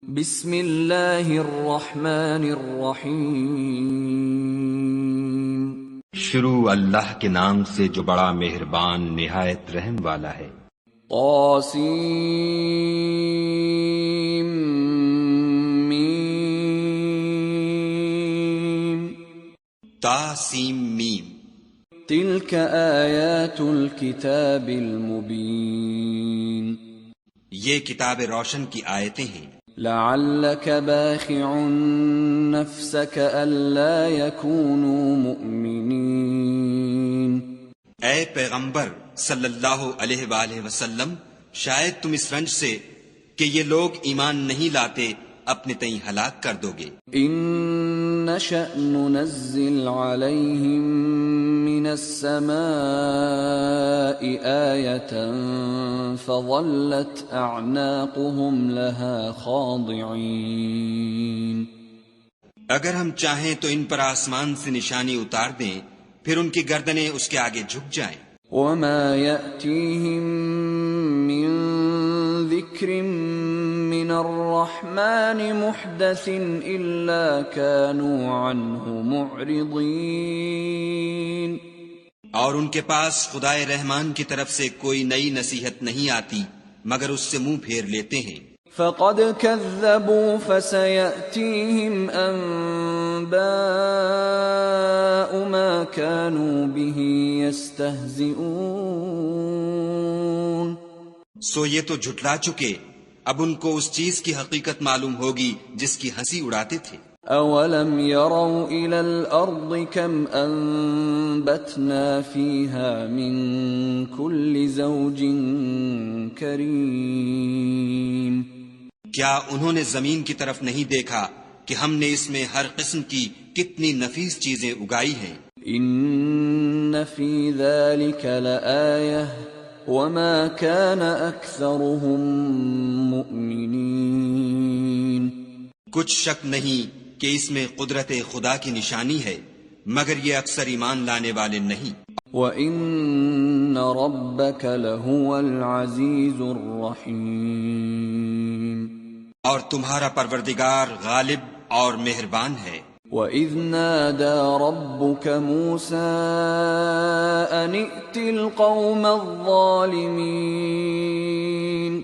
بسم اللہ الرحمن الرحیم۔ شروع اللہ کے نام سے جو بڑا مہربان نہایت رحم والا ہے۔ طاسیم میم۔ طاسیم میم۔ تلک آیات الکتاب المبین۔ یہ کتاب روشن کی آیتیں ہیں۔ لعلک باخع نفسک الا یکونوا مؤمنین۔ اے پیغمبر صلی اللہ علیہ وآلہ وسلم، شاید تم اس رنج سے کہ یہ لوگ ایمان نہیں لاتے اپنے تئیں ہلاک کر دو گے۔ ان نشأ ننزل علیہم من السماء آیة فظلت اعناقهم لها خاضعین۔ اگر ہم چاہیں تو ان پر آسمان سے نشانی اتار دیں، پھر ان کی گردنیں اس کے آگے جھک جائیں۔ وما يأتيهم من ذكر من الرحمن محدث إلا كانوا عنه معرضين۔ اور ان کے پاس خدائے رحمان کی طرف سے کوئی نئی نصیحت نہیں آتی مگر اس سے منہ پھیر لیتے ہیں۔ فقد كذبوا فسيأتيهم أنباء ما كانوا به يستهزئون۔ سو یہ تو جھٹلا چکے، اب ان کو اس چیز کی حقیقت معلوم ہوگی جس کی ہنسی اڑاتے تھے۔ اولم يروا الى الارض كم انبتنا فيها من كل زوج كريم۔ کیا انہوں نے زمین کی طرف نہیں دیکھا کہ ہم نے اس میں ہر قسم کی کتنی نفیس چیزیں اگائی ہیں۔ ان في ذلك لآية وما كان اكثرهم مؤمنين۔ کچھ شک نہیں کہ اس میں قدرت خدا کی نشانی ہے، مگر یہ اکثر ایمان لانے والے نہیں۔ وَإِنَّ رَبَّكَ لَهُوَ الْعَزِيزُ الرَّحِيمُ۔ اور تمہارا پروردگار غالب اور مہربان ہے۔ وَإِذْ نَادَى رَبُّكَ مُوسَىٰ أَنِ ائْتِ الْقَوْمَ الظَّالِمِينَ۔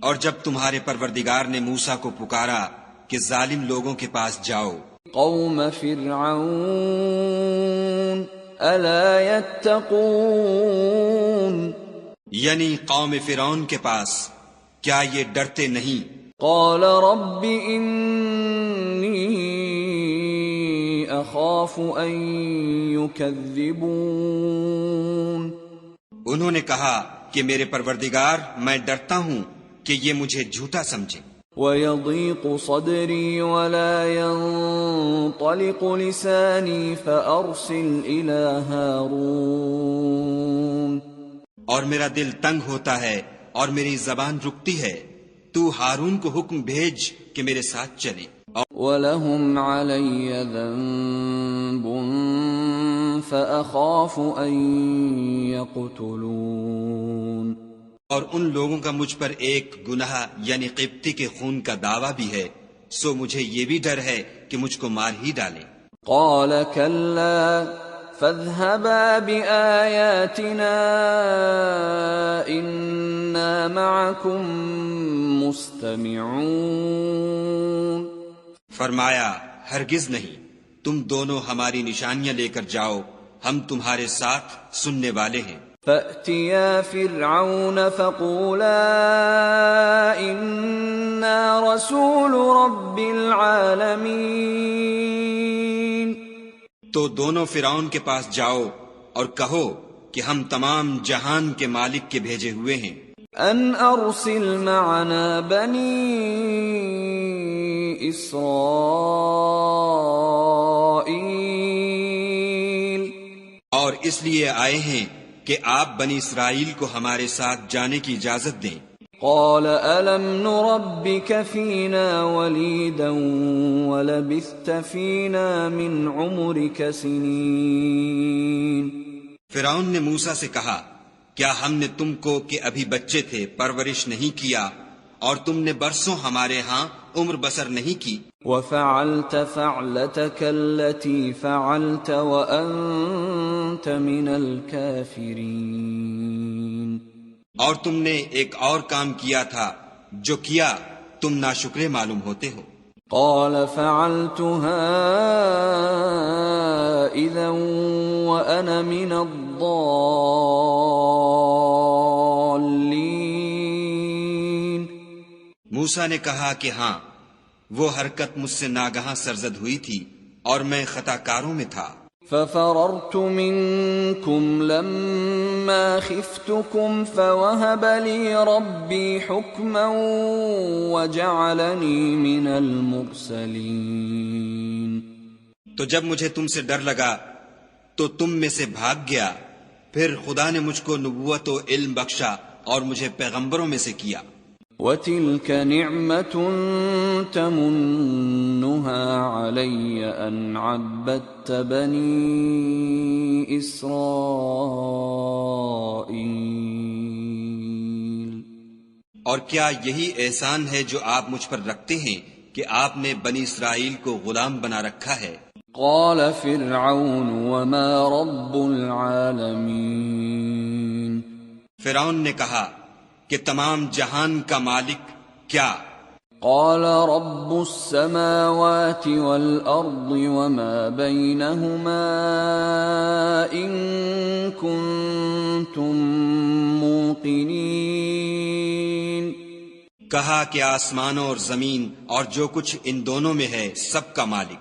اور جب تمہارے پروردگار نے موسیٰ کو پکارا کہ ظالم لوگوں کے پاس جاؤ، قوم فرعون الا يتقون، یعنی قوم فرعون کے پاس، کیا یہ ڈرتے نہیں؟ قال رب انی اخاف ان يكذبون۔ انہوں نے کہا کہ میرے پروردگار، میں ڈرتا ہوں کہ یہ مجھے جھوٹا سمجھیں۔ وَيَضِيقُ صَدْرِي وَلَا يَنطَلِقُ لِسَانِي فَأَرْسِلْ إِلَىٰ هَارُونَ۔ اور میرا دل تنگ ہوتا ہے اور میری زبان رکتی ہے، تو ہارون کو حکم بھیج کہ میرے ساتھ چلے۔ وَلَهُمْ عَلَيَّ ذَنبٌ فَأَخَافُ أَن يَقْتُلُونَ۔ اور ان لوگوں کا مجھ پر ایک گناہ یعنی قبطی کے خون کا دعویٰ بھی ہے، سو مجھے یہ بھی ڈر ہے کہ مجھ کو مار ہی ڈالیں۔ قال كلا فاذهبا بآياتنا إنا معكم مستمعون۔ فرمایا ہرگز نہیں، تم دونوں ہماری نشانیاں لے کر جاؤ، ہم تمہارے ساتھ سننے والے ہیں۔ فَأْتِيَا فِرْعَوْنَ فَقُولَا إِنَّا رَسُولُ رَبِّ الْعَالَمِينَ۔ تو دونوں فرعون کے پاس جاؤ اور کہو کہ ہم تمام جہان کے مالک کے بھیجے ہوئے ہیں۔ أَنْ أَرْسِلْ مَعَنَا بَنِي إِسْرَائِيلَ۔ اور اس لیے آئے ہیں کہ آپ بنی اسرائیل کو ہمارے ساتھ جانے کی اجازت دیں۔ قال أَلَمْ نُرَبِّكَ فِينَا وَلِيدًا وَلَبِثْتَ فِينَا مِنْ عُمُرِكَ سِنِينَ۔ فرعون نے موسیٰ سے کہا، کیا ہم نے تم کو کہ ابھی بچے تھے پرورش نہیں کیا اور تم نے برسوں ہمارے ہاں عمر بسر نہیں کی، وفعلت فعلتك التي فعلت وأنت من الكافرين. اور تم نے ایک اور کام کیا تھا جو کیا تم ناشکرے معلوم ہوتے ہو. قال فعلتها إذا وأنا من الضالين. موسیٰ نے کہا کہ ہاں، وہ حرکت مجھ سے ناگہاں سرزد ہوئی تھی اور میں خطا کاروں میں تھا. ففررت منكم لما خفتكم فوهب لي ربي حكما وجعلني من المرسلين. تو جب مجھے تم سے ڈر لگا تو تم میں سے بھاگ گیا، پھر خدا نے مجھ کو نبوت و علم بخشا اور مجھے پیغمبروں میں سے کیا. وَتِلْكَ نِعْمَةٌ تَمُنُّهَا عَلَيَّ أَنْ عَبَّدتَّ بَنِي إِسْرَائِيلَ. اور کیا یہی احسان ہے جو آپ مجھ پر رکھتے ہیں کہ آپ نے بنی اسرائیل کو غلام بنا رکھا ہے؟ قال فرعون وما رب العالمین. فرعون نے کہا کہ تمام جہان کا مالک کیا؟ قال رب السماوات والأرض وما بينهما إن كنتم موقنين. کہا کہ آسمانوں اور زمین اور جو کچھ ان دونوں میں ہے سب کا مالک،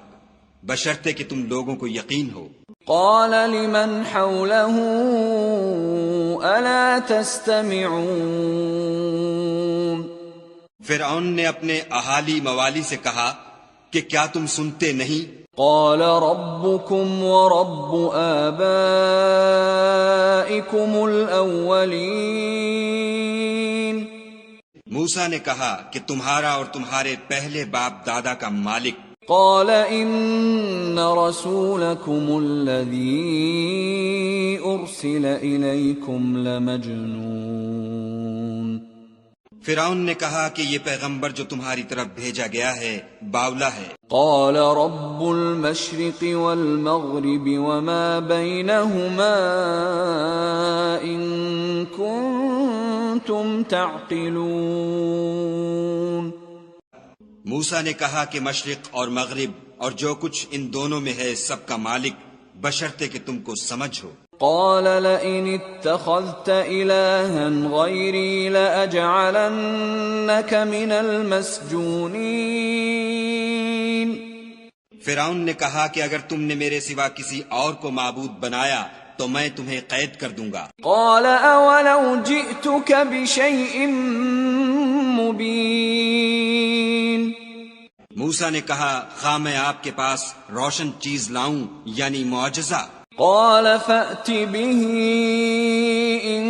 بشرطے کہ تم لوگوں کو یقین ہو. قال لمن حوله ألا تستمعون. فرعون نے اپنے اہالی موالی سے کہا کہ کیا تم سنتے نہیں؟ قال ربكم ورب آبائكم الأولين. موسیٰ نے کہا کہ تمہارا اور تمہارے پہلے باپ دادا کا مالک. قال إن رسولكم الذي أرسل إليكم لمجنون. فرعون نے کہا کہ یہ پیغمبر جو تمہاری طرف بھیجا گیا ہے باولا ہے. قال رب المشرق والمغرب وما بينهما إن كنتم تعقلون. موسیٰ نے کہا کہ مشرق اور مغرب اور جو کچھ ان دونوں میں ہے سب کا مالک، بشرطے کہ تم کو سمجھ ہو. قال لئن اتخذت إلها غيري لأجعلنك من المسجونين. فرعون نے کہا کہ اگر تم نے میرے سوا کسی اور کو معبود بنایا تو میں تمہیں قید کر دوں گا. قال أولو جئتك بشيء مبين. موسیٰ نے کہا خواہ میں آپ کے پاس روشن چیز لاؤں یعنی معجزہ. قال فأت به إن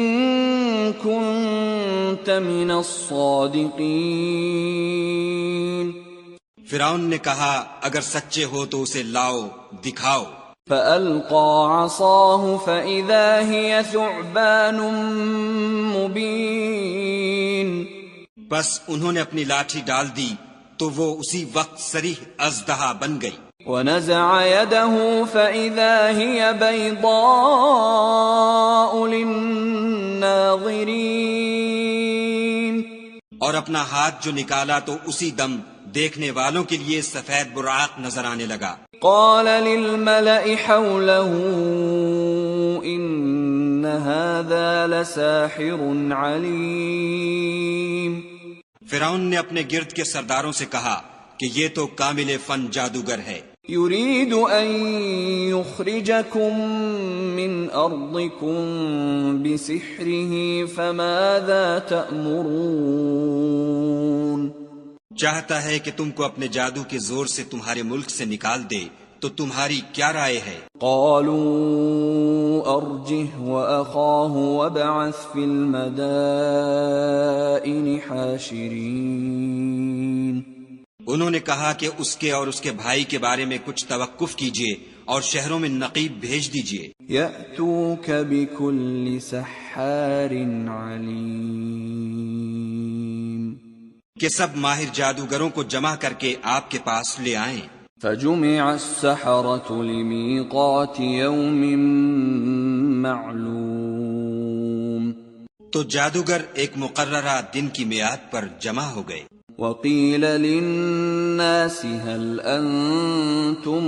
كنت من الصادقين. فرعون نے کہا اگر سچے ہو تو اسے لاؤ، دکھاؤ. فألقى عصاه فإذا هي ثعبان مبين. بس انہوں نے اپنی لاٹھی ڈال دی تو وہ اسی وقت صریح اژدہا بن گئی. ونزع يده فإذا هي بيضاء للناظرين. اور اپنا ہاتھ جو نکالا تو اسی دم دیکھنے والوں کے لیے سفید براق نظر آنے لگا. قال للملأ حوله إن هذا لساحر عليم. فرعون نے اپنے گرد کے سرداروں سے کہا کہ یہ تو کامل فن جادوگر ہے. يريد أن يخرجكم من أرضكم بسحره فماذا تأمرون. چاہتا ہے کہ تم کو اپنے جادو کے زور سے تمہارے ملک سے نکال دے، تو تمہاری کیا رائے ہے؟ قالوا أرجه وأخاه وابعث في المدائن حاشرين. انہوں نے کہا کہ اس کے اور اس کے بھائی کے بارے میں کچھ توقف کیجیے اور شہروں میں نقیب بھیج دیجیے. يأتوك بكل سحار عليم. کہ سب ماہر جادوگروں کو جمع کر کے آپ کے پاس لے آئیں۔ فجمع السحرة لميقات يوم معلوم تو جادوگر ایک مقررہ دن کی میعاد پر جمع ہو گئے۔ وقيل للناس هل أنتم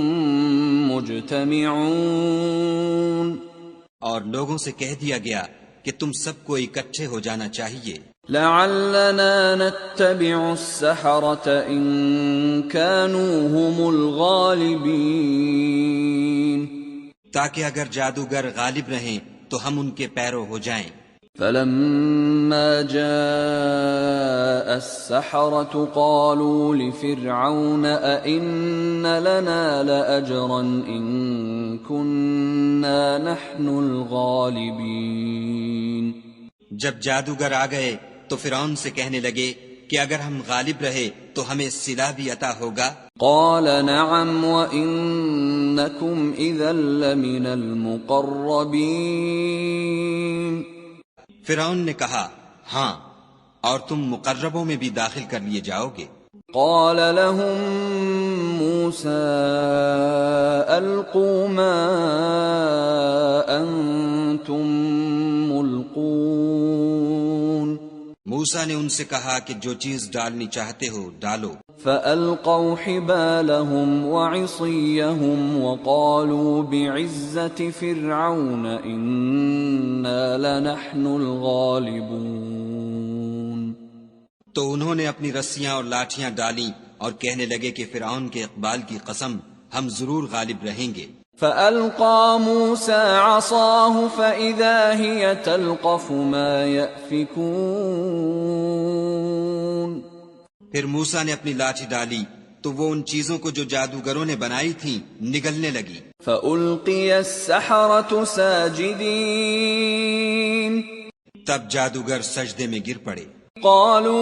مجتمعون اور لوگوں سے کہہ دیا گیا کہ تم سب کو اکٹھے ہو جانا چاہیے، لعلنا نتبع السحرة إن كانوا هم الغالبين تاکہ اگر جادوگر غالب رہیں تو ہم ان کے پیرو ہو جائیں۔ فلما جاء السحرة قالوا لفرعون أئن لنا لأجرا إن كنا نحن الغالبين جب جادوگر آ گئے تو فرعون سے کہنے لگے کہ اگر ہم غالب رہے تو ہمیں صلہ بھی عطا ہوگا۔ قال نعم وإنكم إذا لمن المقربين فرعون نے کہا ہاں، اور تم مقربوں میں بھی داخل کر لیے جاؤ گے۔ قال لهم موسى ألقوا ما أنتم ملقون موسیٰ نے ان سے کہا کہ جو چیز ڈالنی چاہتے ہو ڈالو۔ فألقوا حبالهم وعصيهم وقالوا بعزة فرعون إنا لنحن الغالبون تو انہوں نے اپنی رسیاں اور لاٹھیاں ڈالیں اور کہنے لگے کہ فرعون کے اقبال کی قسم ہم ضرور غالب رہیں گے۔ فألقى موسى عصاه فإذا هي تلقف ما يأفكون پھر موسیٰ نے اپنی لاٹھی ڈالی تو وہ ان چیزوں کو جو جادوگروں نے بنائی تھیں نگلنے لگی۔ فألقي السحرة ساجدين تب جادوگر سجدے میں گر پڑے۔ قالوا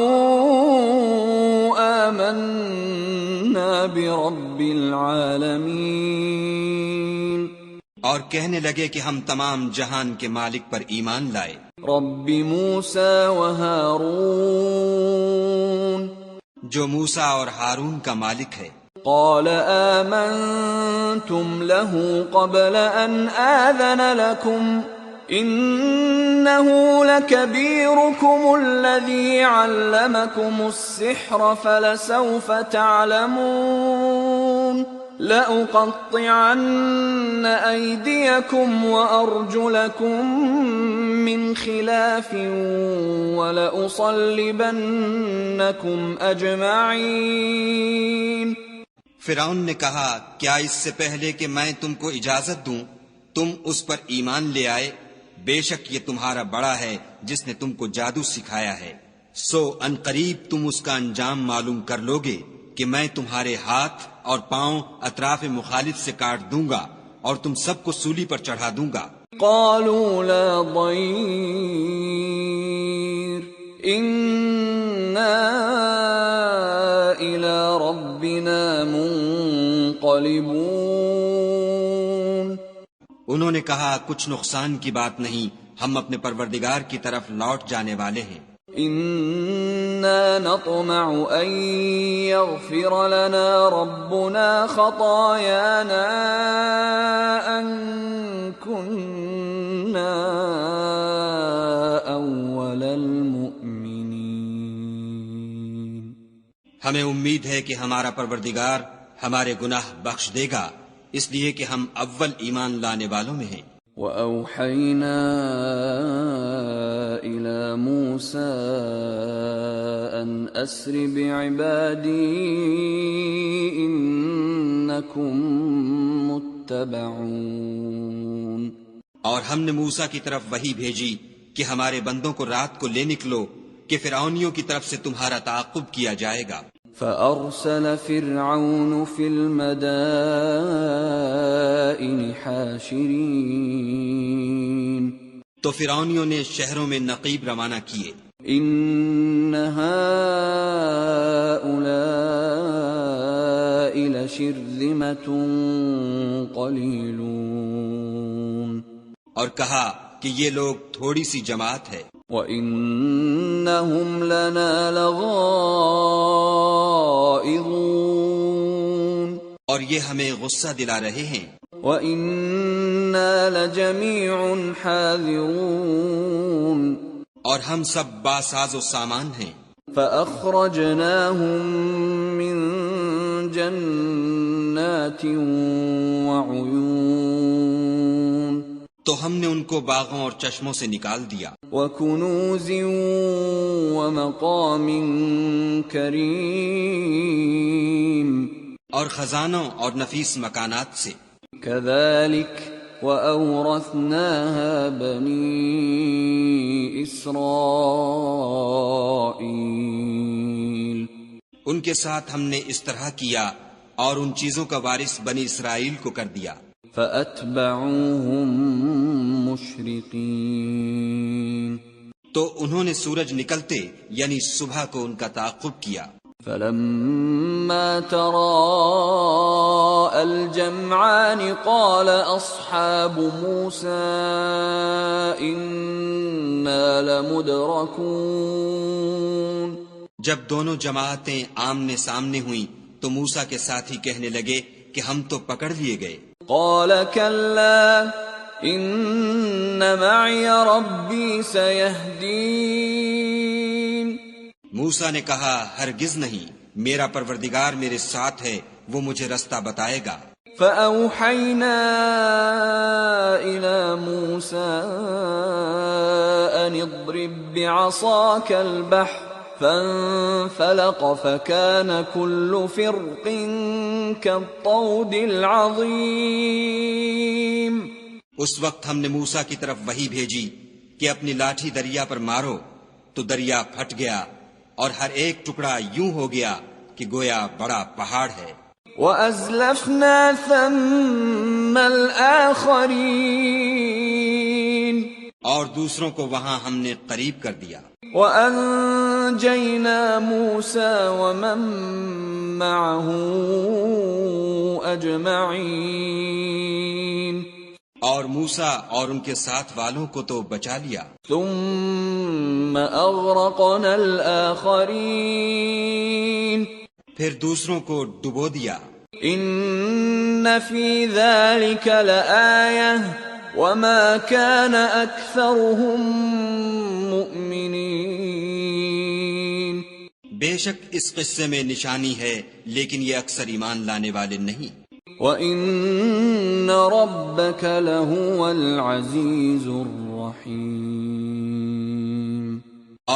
آمنا برب العالمين اور کہنے لگے کہ ہم تمام جہان کے مالک پر ایمان لائے، رب موسى وهارون جو موسیٰ اور ہارون کا مالک ہے۔ قال آمنتم له قبل أن آذن لكم إنه لكبيركم الذي علمكم السحر فلسوف تعلمون لأقطعن أيديكم وأرجلكم من خلاف ولأصلبنكم أجمعين فرعون نے کہا کیا اس سے پہلے کہ میں تم کو اجازت دوں تم اس پر ایمان لے آئے؟ بے شک یہ تمہارا بڑا ہے جس نے تم کو جادو سکھایا ہے، سو ان قریب تم اس کا انجام معلوم کر لوگے کہ میں تمہارے ہاتھ اور پاؤں اطراف مخالف سے کاٹ دوں گا اور تم سب کو سولی پر چڑھا دوں گا۔ قالوا لا ضير إنا إلى ربنا منقلبون انہوں نے کہا کچھ نقصان کی بات نہیں، ہم اپنے پروردگار کی طرف لوٹ جانے والے ہیں۔ إنا نطمع أن يغفر لنا ربنا خطايانا أن كنا أول المؤمنين ہمیں امید ہے کہ ہمارا پروردگار ہمارے گناہ بخش دے گا، اس لیے کہ ہم اول ایمان لانے والوں میں ہیں۔ وَأَوْحَيْنَا إِلَى مُوسَىٰ أَنْ أَسْرِ بِعِبَادِي إِنَّكُمْ مُتَّبَعُونَ اور ہم نے موسیٰ کی طرف وحی بھیجی کہ ہمارے بندوں کو رات کو لے نکلو کہ فرعونیوں کی طرف سے تمہارا تعاقب کیا جائے گا۔ فأرسل فرعون في المدائن حاشرين تو فرعونیوں نے شہروں میں نقیب روانہ کیے، إن هؤلاء لشرذمة قليلون اور کہا کہ یہ لوگ تھوڑی سی جماعت ہے۔ وَإِنَّهُمْ لَنَا لَغَائِظُونَ اور یہ ہمیں غصہ دلا رہے ہیں. وَإِنَّا لَجَمِيعٌ حَاذِرُونَ اور ہم سب باساز و سامان ہیں. فَأَخْرَجْنَاهُمْ مِنْ جَنَّاتٍ وَعُيُونٍ تو ہم نے ان کو باغوں اور چشموں سے نکال دیا. وَكُنُوزٍ وَمَقَامٍ كَرِيمٍ اور خزانوں اور نفیس مکانات سے. كَذَلِكَ وَأَوْرَثْنَاهَا بَنِي إِسْرَائِيلَ ان کے ساتھ ہم نے اس طرح کیا اور ان چیزوں کا وارث بنی اسرائیل کو کر دیا. فَأَتْبَعُوهُمْ مُشْرِقِينَ تو انہوں نے سورج نکلتے یعنی صبح کو ان کا تعاقب کیا. فَلَمَّا تَرَاءَى الْجَمْعَانِ قَالَ أَصْحَابُ مُوسَىٰ إِنَّا لَمُدْرَكُونَ جب دونوں جماعتیں آمنے سامنے ہوئیں تو موسیٰ کے ساتھی کہنے لگے کہ ہم تو پکڑ لیے گئے. قال كلا إن معي ربي سيهدين موسیٰ نے کہا ہرگز نہیں، میرا پروردگار میرے ساتھ ہے، وہ مجھے رستہ بتائے گا. فأوحينا إلى موسى أن اضرب بعصاك البحر فانفلق فكان كل فرق كالطود العظيم. اس وقت ہم نے موسیٰ کی طرف وحی بھیجی کہ اپنی لاٹھی دریا پر مارو، تو دریا پھٹ گیا اور ہر ایک ٹکڑا یوں ہو گیا کہ گویا بڑا پہاڑ ہے. وَأَزْلَفْنَا ثَمَّ الْآخَرِينَ اور دوسروں کو وہاں ہم نے قریب کر دیا. وَأَنجَيْنَا مُوسَى وَمَن مَّعَهُ أَجْمَعِينَ اور موسیٰ اور ان کے ساتھ والوں کو تو بچا لیا. ثُمَّ أَغْرَقْنَا الْآخَرِينَ پھر دوسروں کو ڈبو دیا. إِنَّ فِي ذَلِكَ لَآيَةً وَمَا كَانَ أَكْثَرُهُم مُؤْمِنِينَ بے شک اس قصے میں نشانی ہے، لیکن یہ اکثر ایمان لانے والے نہیں. وَإِنَّ رَبَّكَ لَهُوَ الْعَزِيزُ الرَّحِيمُ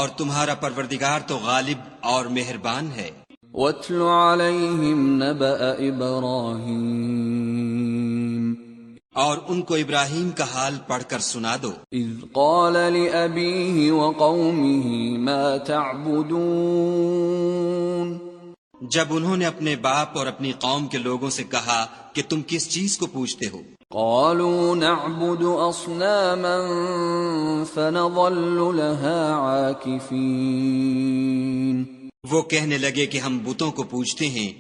اور تمہارا پروردگار تو غالب اور مہربان ہے. وَاتْلُ عَلَيْهِمْ نَبَأَ إِبْرَاهِيمَ اور ان کو ابراہیم کا حال پڑھ کر سنا دو. اذ قال لأبيه وقومه ما تعبدون جب انہوں نے اپنے باپ اور اپنی قوم کے لوگوں سے کہا کہ تم کس چیز کو پوجتے ہو. قالوا نعبد أصناما فنظل لها عاكفين وہ کہنے لگے کہ ہم بتوں کو پوجتے ہیں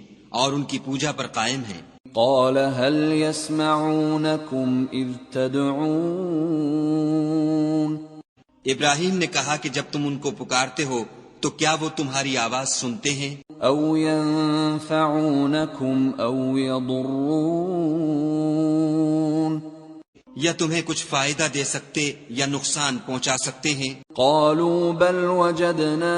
اور ان کی پوجا پر قائم ہیں. قال هل يسمعونكم إذ تدعون ابراہیم نے کہا کہ جب تم ان کو پکارتے ہو تو کیا وہ تمہاری آواز سنتے ہیں؟ أو ينفعونكم أو يضرون یا تمہیں کچھ فائدہ دے سکتے یا نقصان پہنچا سکتے ہیں؟ قالوا بل وجدنا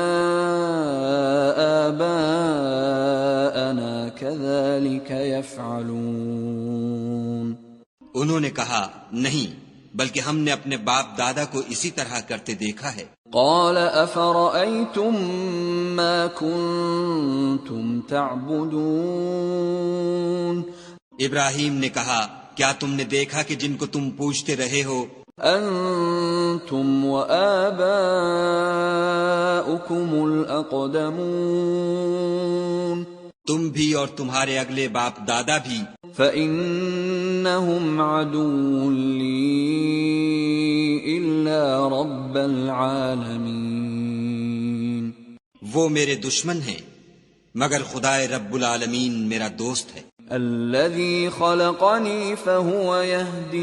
آباءنا كذلك يفعلون انہوں نے کہا نہیں، بلکہ ہم نے اپنے باپ دادا کو اسی طرح کرتے دیکھا ہے. قال أفرأيتم ما كنتم تعبدون ابراہیم نے کہا کیا تم نے دیکھا کہ جن کو تم پوجتے رہے ہو؟ أنتم وآباؤكم الأقدمون تم بھی اور تمہارے اگلے باپ دادا بھی. فإنهم عدو لي إلا رب العالمين وہ میرے دشمن ہیں مگر خدائے رب العالمین میرا دوست ہے. الذي خلقني فهو يهدين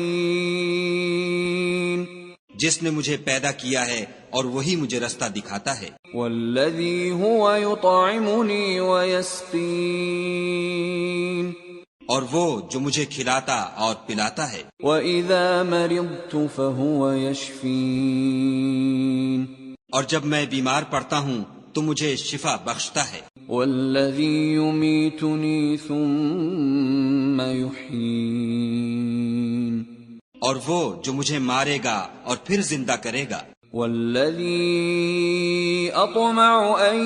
جس نے مجھے پیدا کیا ہے اور وہی مجھے رستہ دکھاتا ہے، والذی هو یطعمنی ویسقین، اور وہ جو مجھے کھلاتا اور پلاتا ہے، وَإِذَا مَرِضْتُ فَهُوَ يَشْفِينِ، اور جب میں بیمار پڑتا ہوں تو مجھے شفا بخشتا ہے، وَالَّذِي يُمِيتُنِي ثُمَّ يُحْيِينِ، اور وہ جو مجھے مارے گا اور پھر زندہ کرے گا، وَالَّذِي أَطْمَعُ أَن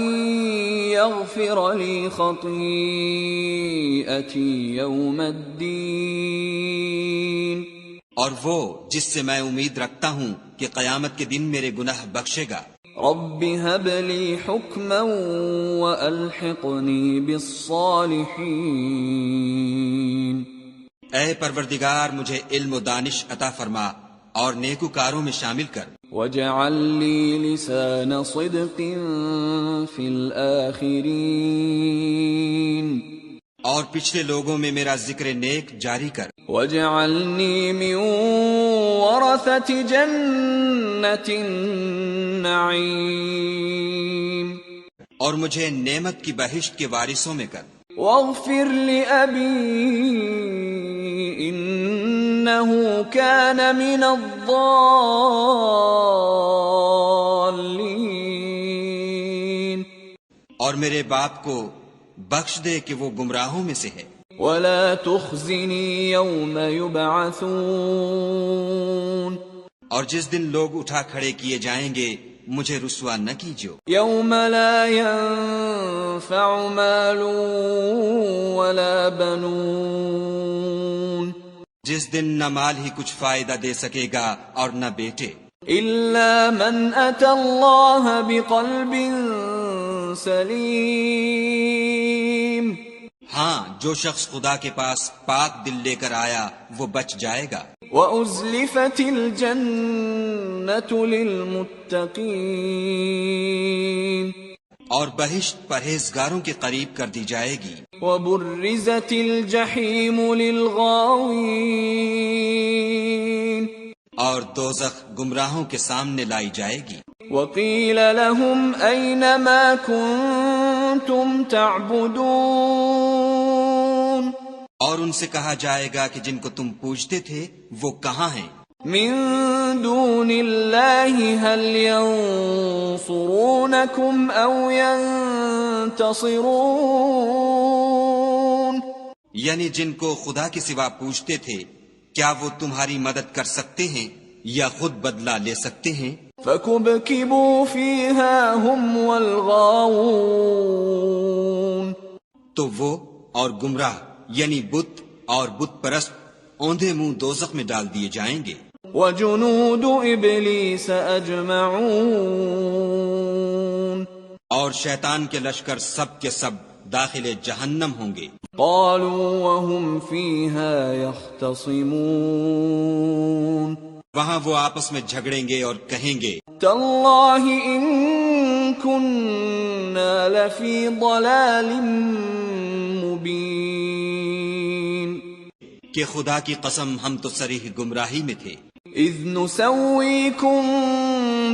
يَغْفِرَ لِي خَطِيئَتِي يَوْمَ الدِّينِ، اور وہ جس سے میں امید رکھتا ہوں کہ قیامت کے دن میرے گناہ بخشے گا، رب هب لي حكما وألحقني بالصالحين، اے پروردگار مجھے علم و دانش عطا فرما اور نیکوکاروں میں شامل کر، واجعل لي لسان صدق في الآخرين، اور پچھلے لوگوں میں میرا ذکر نیک جاری کر، واجعلني من ورثة جنة النعيم، اور مجھے نعمت کی بہشت کے وارثوں میں کر، واغفر لأبي إنه كان من الضالين، اور میرے باپ کو بخش دے کہ وہ گمراہوں میں سے ہے، ولا تخزني يوم يبعثون، اور جس دن لوگ اٹھا کھڑے کیے جائیں گے مجھے رسوا نہ کیجو، يوم لا ينفع مال ولا بنون، جس دن نہ مال ہی کچھ فائدہ دے سکے گا اور نہ بیٹے، إلا من أتى الله بقلب سلیم، ہاں جو شخص خدا کے پاس پاک دل لے کر آیا وہ بچ جائے گا، وَأُزْلِفَتِ الْجَنَّةُ لِلْمُتَّقِينَ، اور بہشت پرہیزگاروں کے قریب کر دی جائے گی، وَبُرِّزَتِ الْجَحِيمُ لِلْغَاوِينَ، اور دوزخ گمراہوں کے سامنے لائی جائے گی، وَقِيلَ لَهُمْ أَيْنَ مَا كُنتُمْ تَعْبُدُونَ، اور ان سے کہا جائے گا کہ جن کو تم پوجتے تھے وہ کہاں ہیں، من دون اللہ هل ينصرونکم او ينتصرون، یعنی جن کو خدا کے سوا پوجتے تھے کیا وہ تمہاری مدد کر سکتے ہیں یا خود بدلہ لے سکتے ہیں، فَكُبْكِبُوا فِيهَا هُمْ وَالْغَاوُونَ، تو وہ اور گمراہ یعنی بت اور بت پرست اوندھے منہ دوزخ میں ڈال دیے جائیں گے، وَجُنُودُ إِبْلِيسَ أَجْمَعُونَ، اور شیطان کے لشکر سب کے سب داخل جہنم ہوں گے، قالوا وهم فيها يختصمون، وہاں وہ آپس میں جھگڑیں گے اور کہیں گے تاللہ ان كنا لفی ضلال مبین، کہ خدا کی قسم ہم تو صریح گمراہی میں تھے، اذ نسویکم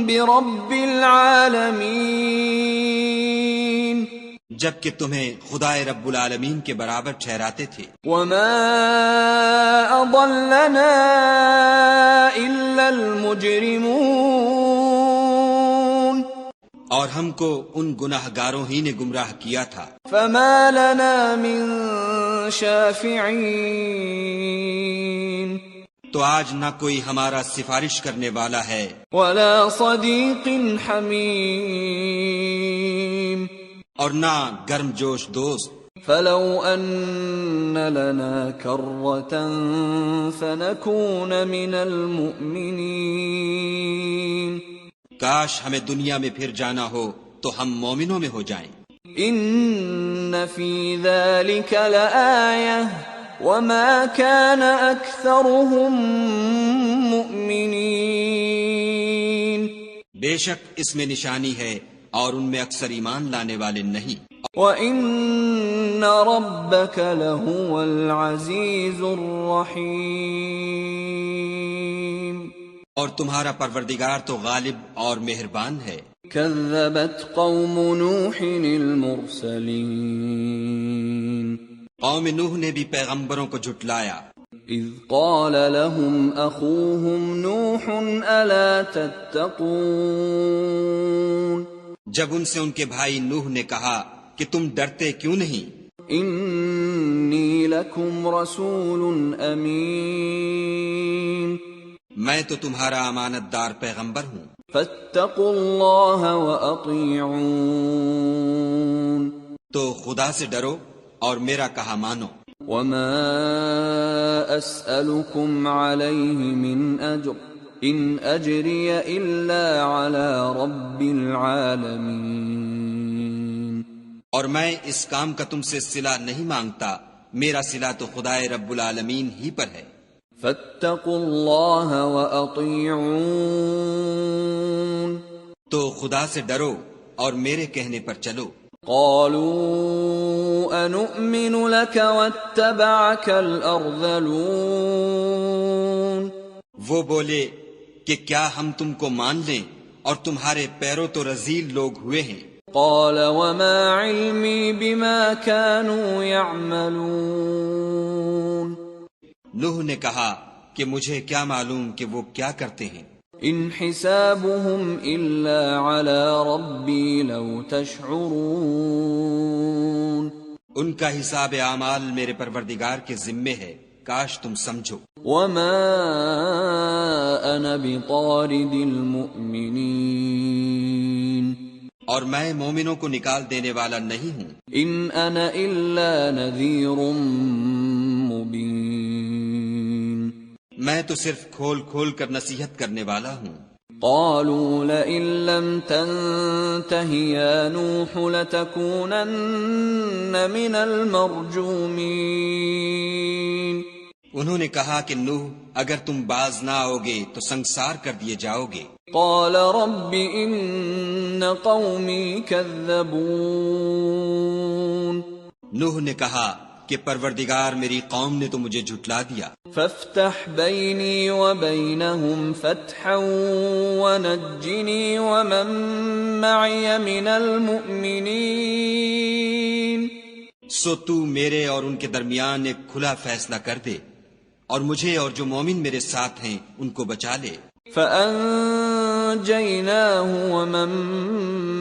برب العالمین، جبکہ تمہیں خدا رب العالمین کے برابر ٹھہراتے تھے، وما اضلنا الا المجرمون، اور ہم کو ان گناہ گاروں ہی نے گمراہ کیا تھا، فما لنا من شافعین، تو آج نہ کوئی ہمارا سفارش کرنے والا ہے ولا صدیق حمیم، اور نہ گرم جوش دوست، فلو ان لنا کرة فنكون من المؤمنین، کاش ہمیں دنیا میں پھر جانا ہو تو ہم مومنوں میں ہو جائیں، ان فی ذلک لآیہ وما كان اکثرهم مؤمنین، بے شک اس میں نشانی ہے اور ان میں اکثر ایمان لانے والے نہیں، وَإِنَّ رَبَّكَ لَهُوَ الْعَزِيزُ الرَّحِيمُ، اور تمہارا پروردگار تو غالب اور مہربان ہے۔ كذبت قوم نوح المرسلين قوم نوح نے بھی پیغمبروں کو جھٹلایا، إذ قال لهم أخوهم نوح ألا تتقون جب ان سے ان کے بھائی نوح نے کہا کہ تم ڈرتے کیوں نہیں؟ إني لكم رسول أمين میں تو تمہارا امانت دار پیغمبر ہوں، فاتقوا الله وأطيعون تو خدا سے ڈرو اور میرا کہا مانو۔ وما أسألكم عليه من أجر إن أجري إلا على رب العالمين اور میں اس کام کا تم سے صلہ نہیں مانگتا، میرا صلہ تو خدائے رب العالمین ہی پر ہے۔ فاتقوا الله وأطيعون تو خدا سے ڈرو اور میرے کہنے پر چلو۔ قالوا أنؤمن لك واتبعك الأرذلون وہ بولے کہ کیا ہم تم کو مان لیں اور تمہارے پیروں تو رذیل لوگ ہوئے ہیں۔ قال وما علمي بما كانوا يعملون نوح نے کہا کہ مجھے کیا معلوم کہ وہ کیا کرتے ہیں، إن حسابهم إلا على ربي لو تشعرون ان کا حساب اعمال میرے پروردگار کے ذمے ہے، کاش تم سمجھو۔ وما أنا بطارد المؤمنين اور میں مومنوں کو نکال دینے والا نہیں ہوں، إن أنا إلا نذير مبين میں تو صرف کھول کھول کر نصیحت کرنے والا ہوں۔ قالوا لئن لم تنته يا نوح لتكونن من المرجومين انہوں نے کہا کہ نوح اگر تم باز نہ آؤگے تو سنسار کر دیے جاؤ گے۔ قال رب إن قومي كذبون نوح نے کہا کہ پروردگار میری قوم نے تو مجھے جھٹلا دیا، فافتح بيني وبينهم فتحا ونجني ومن معي من المؤمنين سو تو میرے اور ان کے درمیان ایک کھلا فیصلہ کر دے اور مجھے اور جو مومن میرے ساتھ ہیں ان کو بچا لے۔ فأنجيناه ومن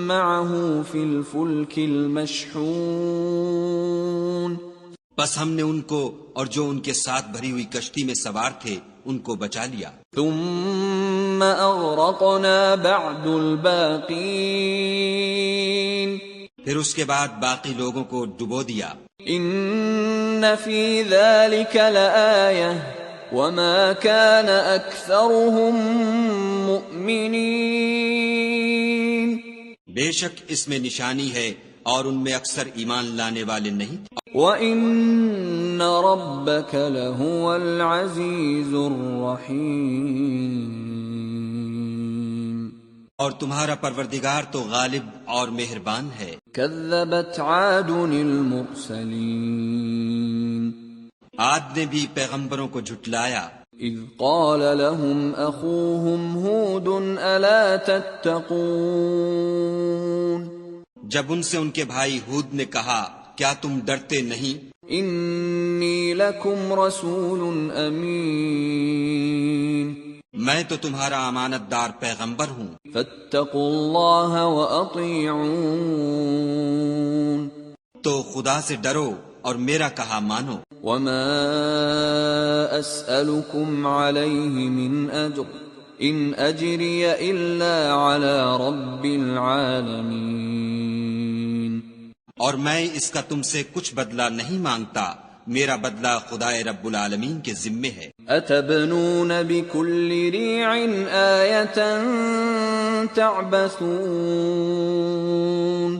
معه في الفلك المشحون بس ہم نے ان کو اور جو ان کے ساتھ بھری ہوئی کشتی میں سوار تھے ان کو بچا لیا۔ ثم أغرقنا بعد الباقين پھر اس کے بعد باقی لوگوں کو ڈبو دیا۔ إن في ذلك لآية وما كان أكثرهم مؤمنين بے شک اس میں نشانی ہے اور ان میں اکثر ایمان لانے والے نہیں تھے۔ وَإِنَّ رَبَّكَ لَهُوَ الْعَزِيزُ الرَّحِيمُ اور تمہارا پروردگار تو غالب اور مہربان ہے۔ كذبت عاد المرسلين عاد نے بھی پیغمبروں کو جھٹلایا، إذ قال لهم أخوهم هود ألا تتقون جب ان سے ان کے بھائی ہود نے کہا کیا تم ڈرتے نہیں؟ إني لكم رسول أمين میں تو تمہارا امانت دار پیغمبر ہوں، فاتقوا الله وأطيعون تو خدا سے ڈرو اور میرا کہا مانو۔ وما أسألكم عليه من أجر إن أجري إلا على رب العالمين اور میں اس کا تم سے کچھ بدلہ نہیں مانگتا، میرا بدلہ خدائے رب العالمین کے ذمے ہے۔ أتبنون بكل ريع آية تعبثون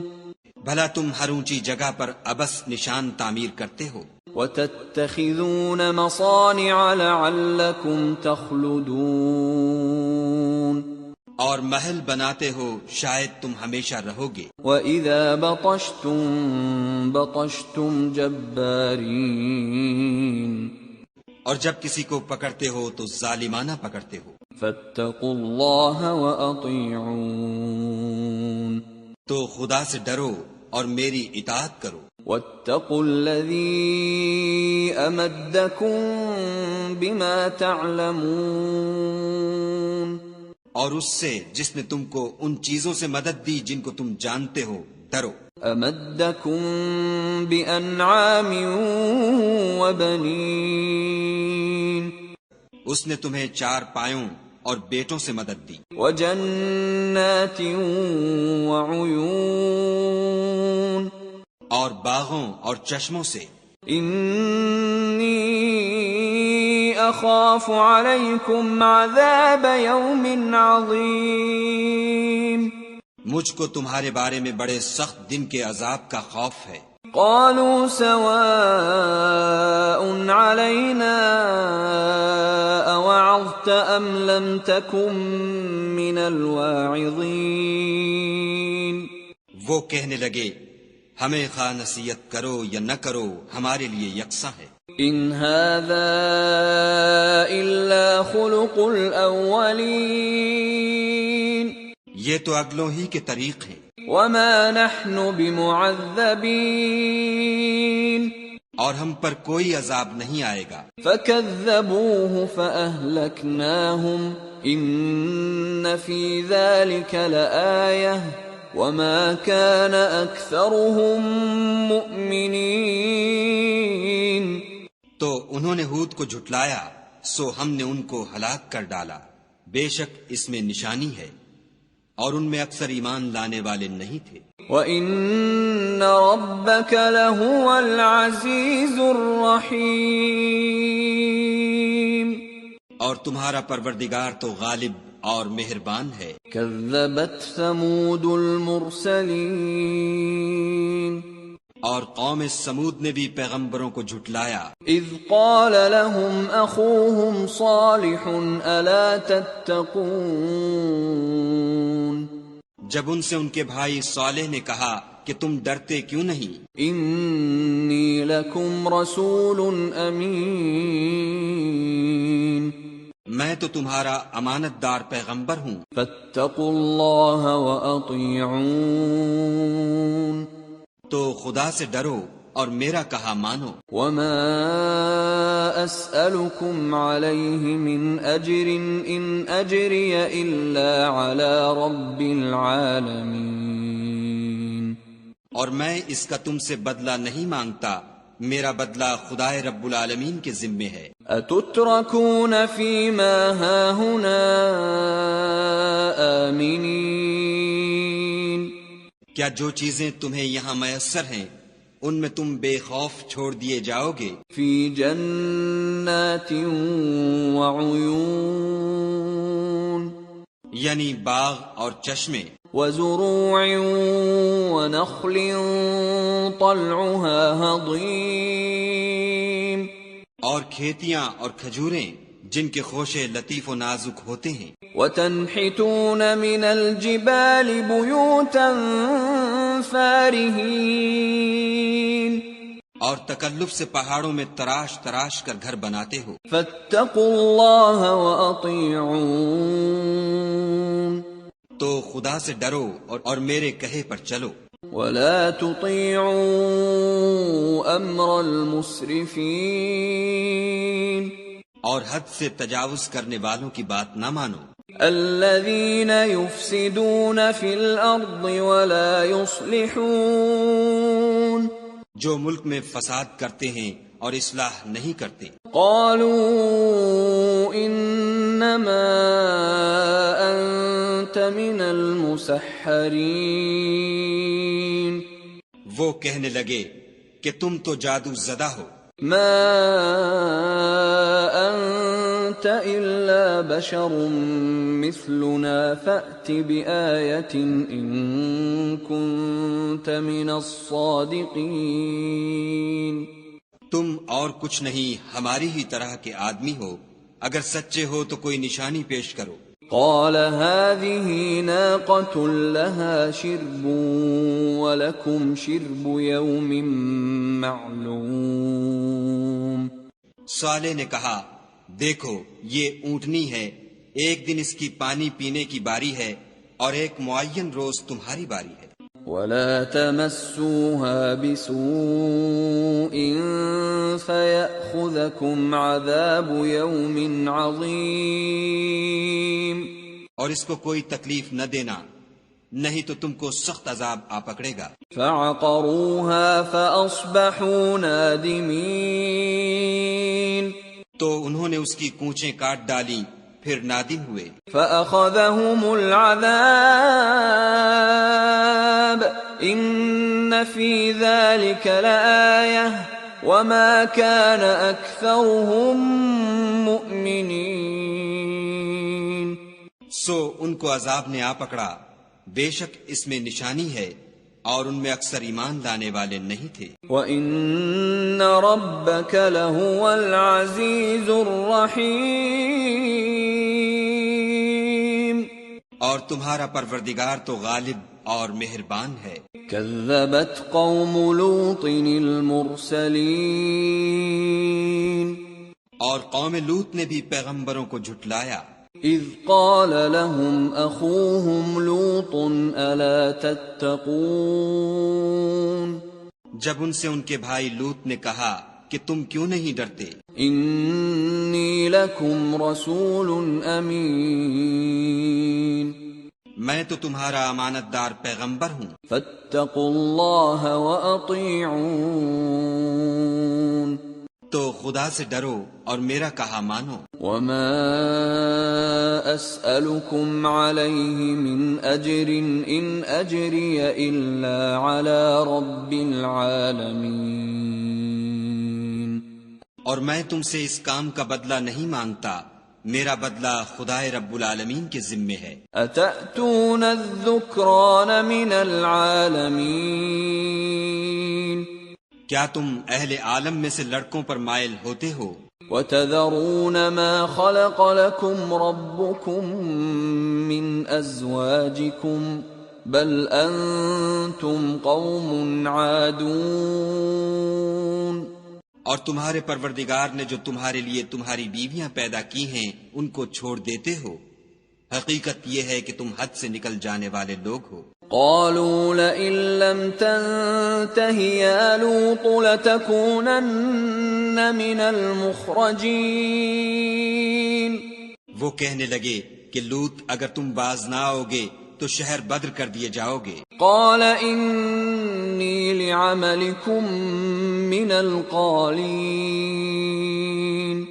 بھلا تم ہر اونچی جگہ پر ابس نشان تعمیر کرتے ہو، وتتخذون مصانع لعلكم تخلدون اور محل بناتے ہو شاید تم ہمیشہ رہو گے۔ وَإِذَا بَطَشْتُمْ بَطَشْتُمْ جَبَّارِينَ اور جب کسی کو پکڑتے ہو تو ظالمانہ پکڑتے ہو، فاتقوا اللہ وأطیعون تو خدا سے ڈرو اور میری اطاعت کرو، واتقوا الذی امدکم بما تعلمون اور اس سے جس نے تم کو ان چیزوں سے مدد دی جن کو تم جانتے ہو ڈرو، امدکم بانعام وبنین اس نے تمہیں 4 پایوں اور بیٹوں سے مدد دی، وجنات وعیون اور باغوں اور چشموں سے، انی اخاف علیکم عذاب یوم عظیم مجھ کو تمہارے بارے میں بڑے سخت دن کے عذاب کا خوف ہے۔ قالوا سواء علینا اوعظت ام لم تکن من الواعظین وہ کہنے لگے ہمیں خواہ نصیحت کرو یا نہ کرو ہمارے لیے یکساں ہے، ان هذا الا خلق الاولین یہ تو اگلوں ہی کے طریق ہیں، وما نحن بمعذبین اور ہم پر کوئی عذاب نہیں آئے گا۔ فكذبوه فأهلكناهم إن في ذلك لآية وما كان أكثرهم مؤمنين تو انہوں نے ہود کو جھٹلایا سو ہم نے ان کو ہلاک کر ڈالا، بے شک اس میں نشانی ہے اور ان میں اکثر ایمان لانے والے نہیں تھے۔ وَإِنَّ رَبَّكَ لَهُوَ الْعَزِيزُ الرَّحِيمُ اور تمہارا پروردگار تو غالب اور مہربان ہے۔ كَذَّبَتْ ثَمُودُ الْمُرْسَلِينَ اور قوم سمود نے بھی پیغمبروں کو جھٹلایا، اذ قال لهم اخوهم صالح الا تتقون جب ان سے ان کے بھائی صالح نے کہا کہ تم ڈرتے کیوں نہیں، انی لکم رسول امین میں تو تمہارا امانت دار پیغمبر ہوں، فاتقوا اللہ وأطیعون تو خدا سے ڈرو اور میرا کہا مانو۔ وما اسألكم علیہ من اجر ان اجری الا علی رب العالمین اور میں اس کا تم سے بدلہ نہیں مانگتا، میرا بدلہ خدائے رب العالمین کے ذمے ہے۔ اتترکون فیما ہاہنا آمنین کیا جو چیزیں تمہیں یہاں میسر ہیں ان میں تم بے خوف چھوڑ دیے جاؤ گے؟ فی جنات وعیون یعنی باغ اور چشمے، وزروع ونخل طلعها هضیم اور کھیتیاں اور کھجوریں جن کے خوشے لطیف و نازک ہوتے ہیں، وتنحتون من الجبال بیوتا فارہین اور تکلف سے پہاڑوں میں تراش تراش کر گھر بناتے ہو۔ فاتقوا اللہ وأطیعون تو خدا سے ڈرو اور میرے کہے پر چلو، ولا تطیعوا امر المسرفین اور حد سے تجاوز کرنے والوں کی بات نہ مانو، الذین یفسدون فی الارض ولا یصلحون جو ملک میں فساد کرتے ہیں اور اصلاح نہیں کرتے۔ قالوا انما انت من المسحرین وہ کہنے لگے کہ تم تو جادو زدہ ہو، ما انت الا بشر مثلنا فأت بآیة ان كنت من الصادقین تم اور کچھ نہیں ہماری ہی طرح کے آدمی ہو، اگر سچے ہو تو کوئی نشانی پیش کرو۔ قال هذه ناقة لها شرب ولكم شرب يوم معلوم صالح نے کہا دیکھو یہ اونٹنی ہے، ایک دن اس کی پانی پینے کی باری ہے اور ایک معین روز تمہاری باری ہے۔ وَلَا تَمَسُّوهَا بِسُوءٍ فَيَأْخُذَكُمْ عَذَابُ يَوْمٍ عَظِيمٍ، اور اس کو کوئی تکلیف نہ دینا، نہیں تو تم کو سخت عذاب آ پکڑے گا۔ فَعَقَرُوهَا فَأَصْبَحُوا نَادِمِينَ، تو انہوں نے اس کی کونچیں کاٹ ڈالی، پھر نادم ہوئے۔ فَأَخَذَهُمُ الْعَذَابُ إِنَّ فِي ذَلِكَ لَآيَةً وَمَا كَانَ أَكْثَرُهُم مُؤْمِنِينَ۔ سو ان کو عذاب نے آ پکڑا، بے شک اس میں نشانی ہے اور ان میں اکثر ایمان لانے والے نہیں تھے۔ وَإِنَّ رَبَّكَ لَهُوَ الْعَزِيزُ الرَّحِيمُ، اور تمہارا پروردگار تو غالب اور مہربان ہے۔ كَذَّبَتْ قَوْمُ لُوطٍ الْمُرْسَلِينَ، اور قوم لوط نے بھی پیغمبروں کو جھٹلایا۔ إِذْ قَالَ لَهُمْ أَخُوهُمْ لُوطٌ أَلَا تَتَّقُونَ، جب ان سے ان کے بھائی لوط نے کہا کہ تم کیوں نہیں ڈرتے؟ إِنِّي لَكُمْ رَسُولٌ أَمِينٌ، میں تو تمہارا امانت دار پیغمبر ہوں، فَاتَّقُوا اللَّهَ وَأَطِيعُونِ، تو خدا سے ڈرو اور میرا کہا مانو۔ وَمَا أَسْأَلُكُمْ عَلَيْهِ مِنْ أَجْرٍ إِنْ أَجْرِيَ إِلَّا عَلَى رَبِّ الْعَالَمِينَ، اور میں تم سے اس کام کا بدلہ نہیں مانگتا، میرا بدلہ خدائے رب العالمین کے ذمے ہے۔ أَتَأْتُونَ الذُّكْرَانَ مِنَ الْعَالَمِينَ، کیا تم اہل عالم میں سے لڑکوں پر مائل ہوتے ہو؟ وَتَذَرُونَ مَا خَلَقَ لَكُمْ رَبُّكُمْ مِنْ أَزْوَاجِكُمْ بَلْ أَنْتُمْ قَوْمٌ عَادُونَ، اور تمہارے پروردگار نے جو تمہارے لیے تمہاری بیویاں پیدا کی ہیں ان کو چھوڑ دیتے ہو، حقیقت یہ ہے کہ تم حد سے نکل جانے والے لوگ ہو۔ قالوا لئن لم تنته يا لوط لتكونن من المخرجين، وہ کہنے لگے کہ لوط اگر تم باز نہ آؤگے تو شہر بدر کر دیے جاؤ گے۔ قال إني لعملكم من القالين،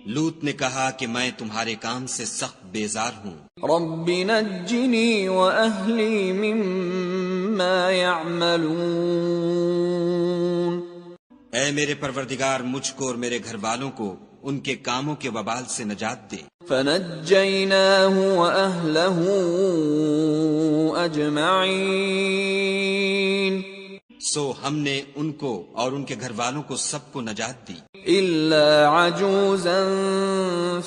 لوط نے کہا کہ میں تمہارے کام سے سخت بیزار ہوں۔ رب نجني وأهلي مما يعملون، اے میرے پروردگار مجھ کو اور میرے گھر والوں کو ان کے کاموں کے وبال سے نجات دے۔ فنجيناه وأهله أجمعين، سو ہم نے ان کو اور ان کے گھر والوں کو سب کو نجات دی، إلا عجوزا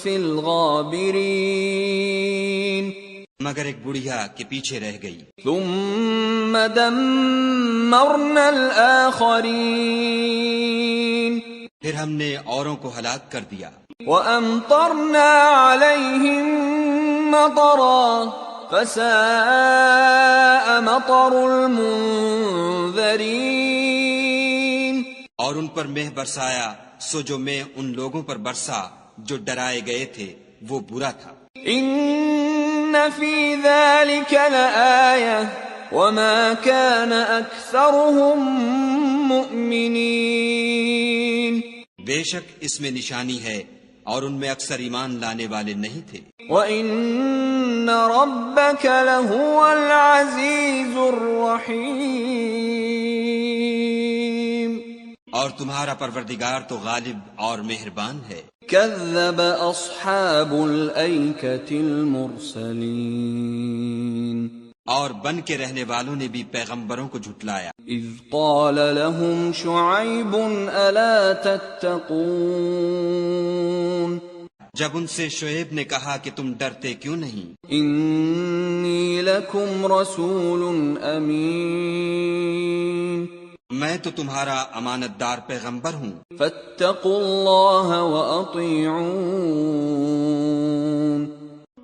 في الغابرين، مگر ایک بڑھیا کے پیچھے رہ گئی۔ ثم دمرنا الآخرين، پھر ہم نے اوروں کو ہلاک کر دیا، وأمطرنا عليهم مطرا فساء مطر المنذرين، اور ان پر مہ برسایا، سو جو مہ ان لوگوں پر برسا جو ڈرائے گئے تھے وہ برا تھا۔ إن في ذلك لآية وما كان أكثرهم مؤمنين، بے شک اس میں نشانی ہے اور ان میں اکثر ایمان لانے والے نہیں تھے۔ وَإِنَّ رَبَّكَ لَهُوَ الْعَزِيزُ الرَّحِيمُ، اور تمہارا پروردگار تو غالب اور مہربان ہے۔ كذب أصحاب الأيكة المرسلين، اور بن کے رہنے والوں نے بھی پیغمبروں کو جھٹلایا۔ إذ قال لهم شعيب ألا تتقون، جب ان سے شعیب نے کہا کہ تم ڈرتے کیوں نہیں؟ إني لكم رسول أمين، میں تو تمہارا امانت دار پیغمبر ہوں، فاتقوا اللہ وأطیعون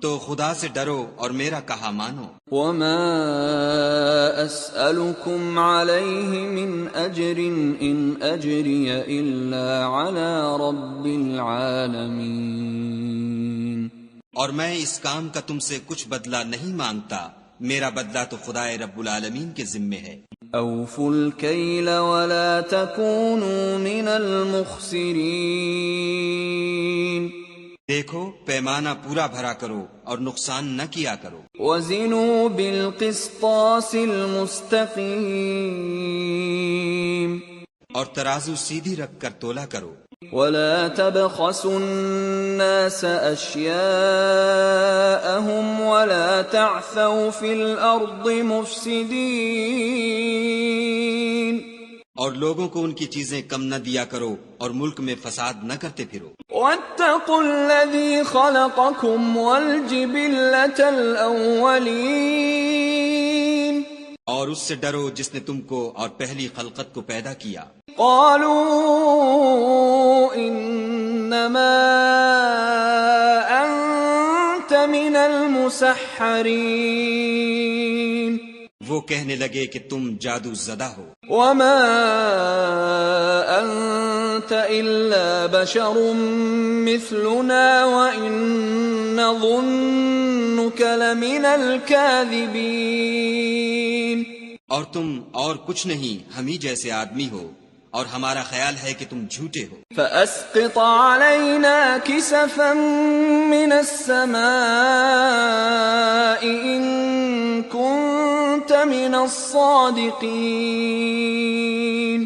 تو خدا سے ڈرو اور میرا کہا مانو۔ وما أسألكم عليه من أجر إن أجري إلا على رب العالمين اور میں اس کام کا تم سے کچھ بدلہ نہیں مانگتا، میرا بدلہ تو خدائے رب العالمین کے ذمے ہے۔ أوفوا الكيل ولا تكونوا من المخسرين دیکھو پیمانہ پورا بھرا کرو اور نقصان نہ کیا کرو۔ وزنوا بالقسطاس المستقيم اور ترازو سیدھی رکھ کر تولا کرو۔ ولا تبخسوا الناس أشياءهم ولا تعثوا في الأرض مفسدين اور لوگوں کو ان کی چیزیں کم نہ دیا کرو اور ملک میں فساد نہ کرتے پھرو۔ واتقوا الذي خلقكم والجبلة الأولين اور اس سے ڈرو جس نے تم کو اور پہلی خلقت کو پیدا کیا۔ قالوا انما انت من المسحرين وہ کہنے لگے کہ تم جادو زدہ ہو۔ وما انت الا بشر مثلنا وان نظنك لمن الكاذبين اور تم اور کچھ نہیں، ہم ہی جیسے آدمی ہو اور ہمارا خیال ہے کہ تم جھوٹے ہو۔ فأسقط علينا كسفا من السماء إن كنت من الصادقين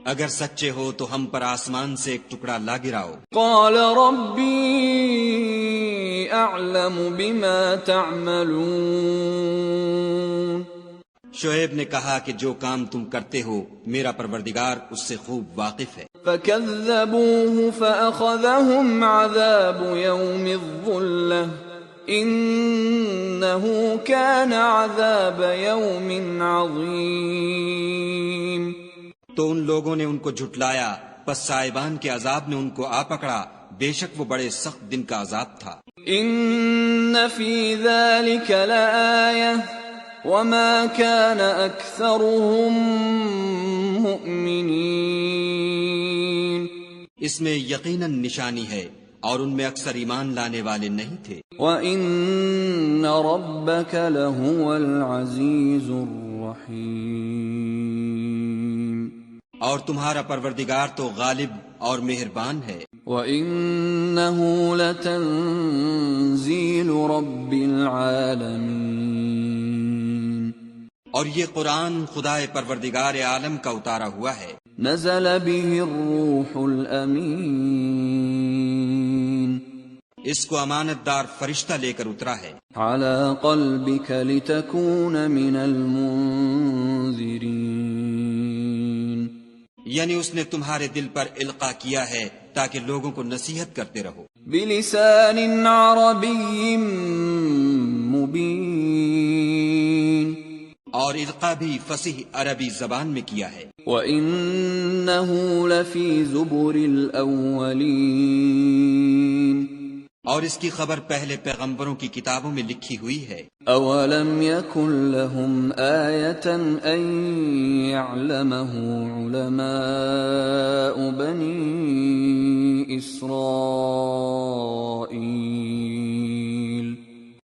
اگر سچے ہو تو ہم پر آسمان سے ایک ٹکڑا لا گراؤ۔ قال ربي أعلم بما تعملون شعیب نے کہا کہ جو کام تم کرتے ہو میرا پروردگار اس سے خوب واقف ہے۔ فكذبوه فأخذهم عذاب يوم الظلة إنه كان عذاب يوم عظيم تو ان لوگوں نے ان کو جھٹلایا، پس سائبان کے عذاب نے ان کو آ پکڑا، بے شک وہ بڑے سخت دن کا عذاب تھا۔ إن في ذلك لآية وما كان أكثرهم مؤمنين اس میں یقیناً نشانی ہے اور ان میں اکثر ایمان لانے والے نہیں تھے۔ وَإِنَّ رَبَّكَ لَهُوَ الْعَزِيزُ الرَّحِيمُ اور تمہارا پروردگار تو غالب اور مہربان ہے۔ وَإِنَّهُ لَتَنزِيلُ رَبِّ الْعَالَمِينَ اور یہ قرآن خدائے پروردگار عالم کا اتارا ہوا ہے۔ نزل به الروح الأمين اس کو امانت دار فرشتہ لے کر اترا ہے۔ على قلبك لتكون من المنذرين یعنی اس نے تمہارے دل پر القاء کیا ہے تاکہ لوگوں کو نصیحت کرتے رہو۔ بلسان عربي مبين اور القاء بھی فصیح عربی زبان میں کیا ہے۔ وَإِنَّهُ لَفِي زُبُرِ الْأَوَّلِينَ اور اس کی خبر پہلے پیغمبروں کی کتابوں میں لکھی ہوئی ہے۔ أَوَلَمْ يَكُنْ لَهُمْ آيَةً أَنْ يَعْلَمَهُ عُلَمَاءُ بَنِي إِسْرَائِيلَ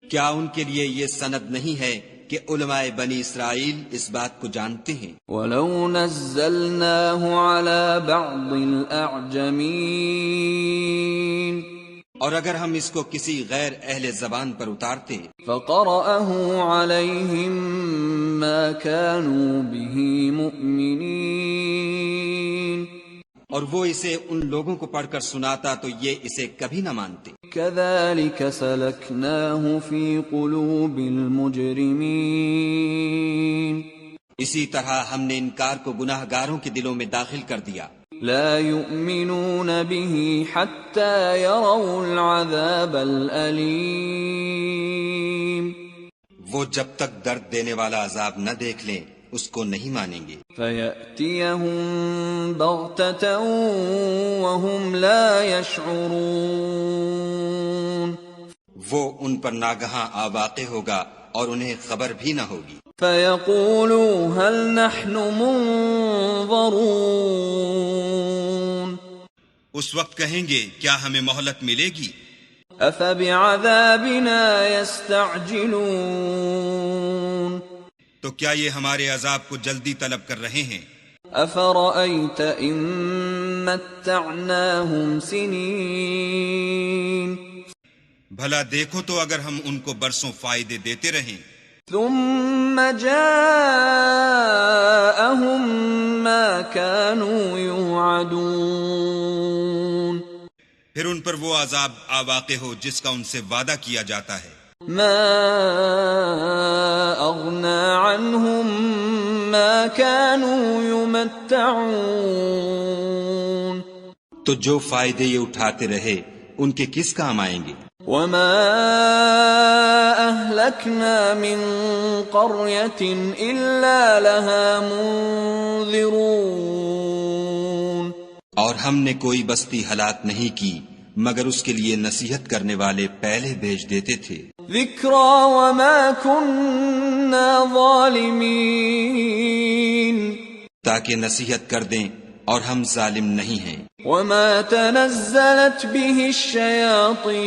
کیا ان کے لیے یہ سند نہیں ہے کہ علماء بنی اسرائیل اس بات کو جانتے ہیں؟ وَلَوْ نَزَّلْنَاهُ عَلَى بَعْضِ الْأَعْجَمِينَ اور اگر ہم اس کو کسی غیر اہل زبان پر اتارتے فَقَرَأَهُ عَلَيْهِمْ مَا كَانُوا بِهِ مُؤْمِنِينَ اور وہ اسے ان لوگوں کو پڑھ کر سناتا تو یہ اسے کبھی نہ مانتے۔ كَذَلِكَ سَلَكْنَاهُ فِي قُلُوبِ الْمُجْرِمِينَ اسی طرح ہم نے انکار کو گناہ گاروں کے دلوں میں داخل کر دیا۔ لا يؤمنون به حتى يروا العذاب الأليم وہ جب تک درد دینے والا عذاب نہ دیکھ لیں اس کو نہیں مانیں گے۔ فَيَأْتِيَهُم بَغْتَةً وَهُمْ لَا يَشْعُرُونَ، وہ ان پر ناگہاں آ واقع ہوگا اور انہیں خبر بھی نہ ہوگی۔ فَيَقُولُوا هَلْ نَحْنُ مُنظَرُونَ، اس وقت کہیں گے کیا ہمیں مہلت ملے گی؟ أَفَبِعَذَابِنَا يَسْتَعْجِلُونَ، تو کیا یہ ہمارے عذاب کو جلدی طلب کر رہے ہیں؟ أَفَرَأَيْتَ إِن مَّتَّعْنَاهُمْ سِنِينَ، بھلا دیکھو تو اگر ہم ان کو برسوں فائدے دیتے رہیں، ثُمَّ جَاءَهُم مَّا كَانُوا يُوعَدُونَ، پھر ان پر وہ عذاب آ واقع ہو جس کا ان سے وعدہ کیا جاتا ہے۔ مَا أَغْنَىٰ عَنْهُم مَّا كَانُوا يُمَتَّعُونَ، تو جو فائدے یہ اٹھاتے رہے ان کے کس کام آئیں گے؟ وَمَا أَهْلَكْنَا مِن قَرْيَةٍ إِلَّا لَهَا مُنذِرُونَ، اور ہم نے کوئی بستی ہلاک نہیں کی مگر اس کے لیے نصیحت کرنے والے پہلے بھیج دیتے تھے۔ ذِكْرَىٰ وَمَا كُنَّا ظَالِمِينَ، تاکہ نصیحت کر دیں اور ہم ظالم نہیں ہیں۔ وَمَا تَنَزَّلَتْ بِهِ الشَّيَاطِينُ،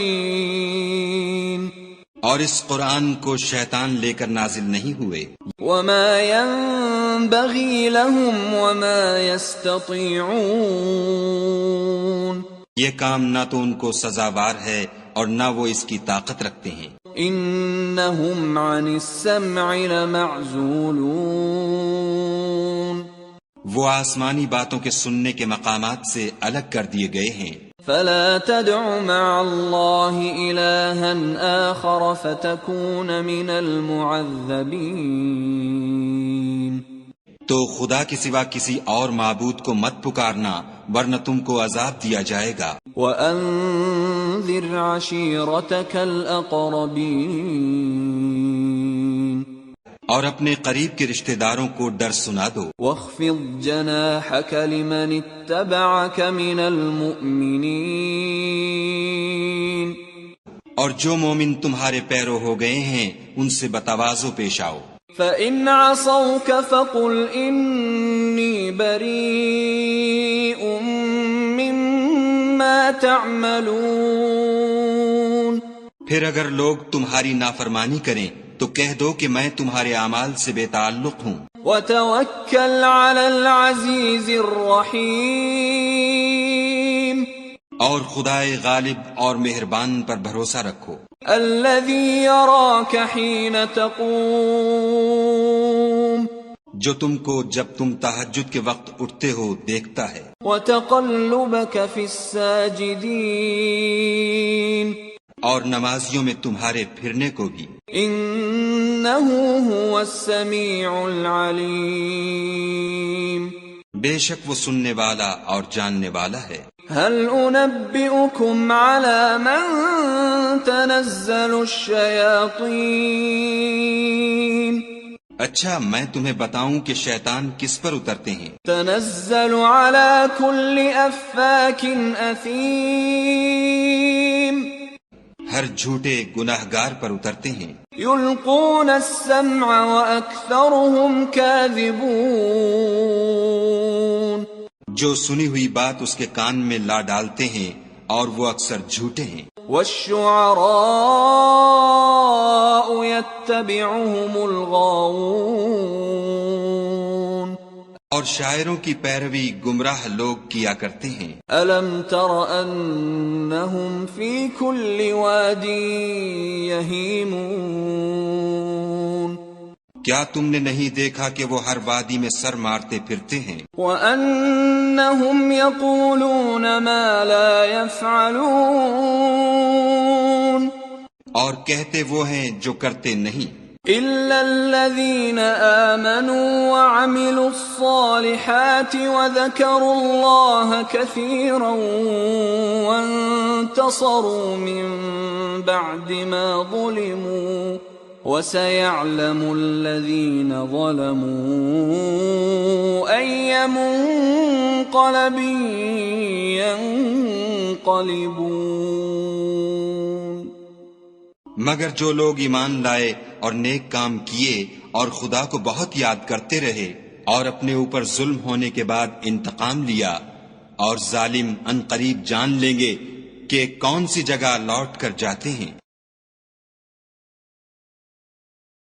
اور اس قرآن کو شیطان لے کر نازل نہیں ہوئے، وَمَا يَنبَغِي لَهُمْ وَمَا يَسْتَطِيعُونَ، یہ کام نہ تو ان کو سزاوار ہے اور نہ وہ اس کی طاقت رکھتے ہیں۔ إِنَّهُمْ عَنِ السَّمْعِ لَمَعْزُولُونَ، وہ آسمانی باتوں کے سننے کے مقامات سے الگ کر دیے گئے ہیں۔ فَلَا تَدْعُ مَعَ اللَّهِ إِلَٰهًا آخَرَ فَتَكُونَ مِنَ الْمُعَذَّبِينَ، تو خدا کے سوا کسی اور معبود کو مت پکارنا ورنہ تم کو عذاب دیا جائے گا۔ وَأَنذِرْ عَشِيرَتَكَ الْأَقْرَبِينَ، اور اپنے قریب کے رشتہ داروں کو ڈر سنا دو۔ وَاخْفِضْ جَنَاحَكَ لِمَنِ اتَّبَعَكَ مِنَ الْمُؤْمِنِينَ، اور جو مومن تمہارے پیرو ہو گئے ہیں ان سے بتواضع پیش آؤ۔ فَإِنْ عَصَوْكَ فَقُلْ إِنِّي بَرِيءٌ مِّمَّا تَعْمَلُونَ، پھر اگر لوگ تمہاری نافرمانی کریں تو کہہ دو کہ میں تمہارے اعمال سے بے تعلق ہوں۔ وَتَوَكَّلْ عَلَى الْعَزِيزِ الرَّحِيمِ، اور خدائے غالب اور مہربان پر بھروسہ رکھو، الَّذِي يَرَاكَ حِينَ تَقُومُ، جو تم کو جب تم تہجد کے وقت اٹھتے ہو دیکھتا ہے، وَتَقَلُّبَكَ فِي السَّاجِدِينَ، اور نمازیوں میں تمہارے پھرنے کو بھی۔ إِنَّهُ هُوَ السَّمِيعُ الْعَلِيمُ، بے شک وہ سننے والا اور جاننے والا ہے۔ هَلْ أُنَبِّئُكُمْ عَلَى مَن تَنَزَّلُ الشَّيَاطِينُ، اچھا میں تمہیں بتاؤں کہ شیطان کس پر اترتے ہیں؟ تَنَزَّلُ عَلَى كُلِّ أَفَّاكٍ أَثِيمٍ، ہر جھوٹے گناہگار پر اترتے ہیں۔ يُلْقُونَ السَّمْعَ وَأَكْثَرُهُمْ كَاذِبُونَ، جو سنی ہوئی بات اس کے کان میں لا ڈالتے ہیں اور وہ اکثر جھوٹے ہیں۔ وَالشُّعَرَاءُ يَتَّبِعُهُمُ الْغَاوُونَ، اور شاعروں کی پیروی گمراہ لوگ کیا کرتے ہیں۔ أَلَمْ تَرَ أَنَّهُمْ فِي كُلِّ وَادٍ يَهِيمُونَ، کیا تم نے نہیں دیکھا کہ وہ ہر وادی میں سر مارتے پھرتے ہیں؟ وَأَنَّهُمْ يَقُولُونَ مَا لَا يَفْعَلُونَ، اور کہتے وہ ہیں جو کرتے نہیں۔ إِلَّا الَّذِينَ آمَنُوا وَعَمِلُوا الصَّالِحَاتِ وَذَكَرُوا اللَّهَ كَثِيرًا وَانتَصَرُوا مِن بَعْدِ مَا ظُلِمُوا وَسَيَعْلَمُ الَّذِينَ ظَلَمُوا أَيَّ مُنقَلَبٍ يَنقَلِبُونَ۔ مگر جو لوگ ایمان لائے اور نیک کام کیے اور خدا کو بہت یاد کرتے رہے اور اپنے اوپر ظلم ہونے کے بعد انتقام لیا، اور ظالم ان قریب جان لیں گے کہ کون سی جگہ لوٹ کر جاتے ہیں۔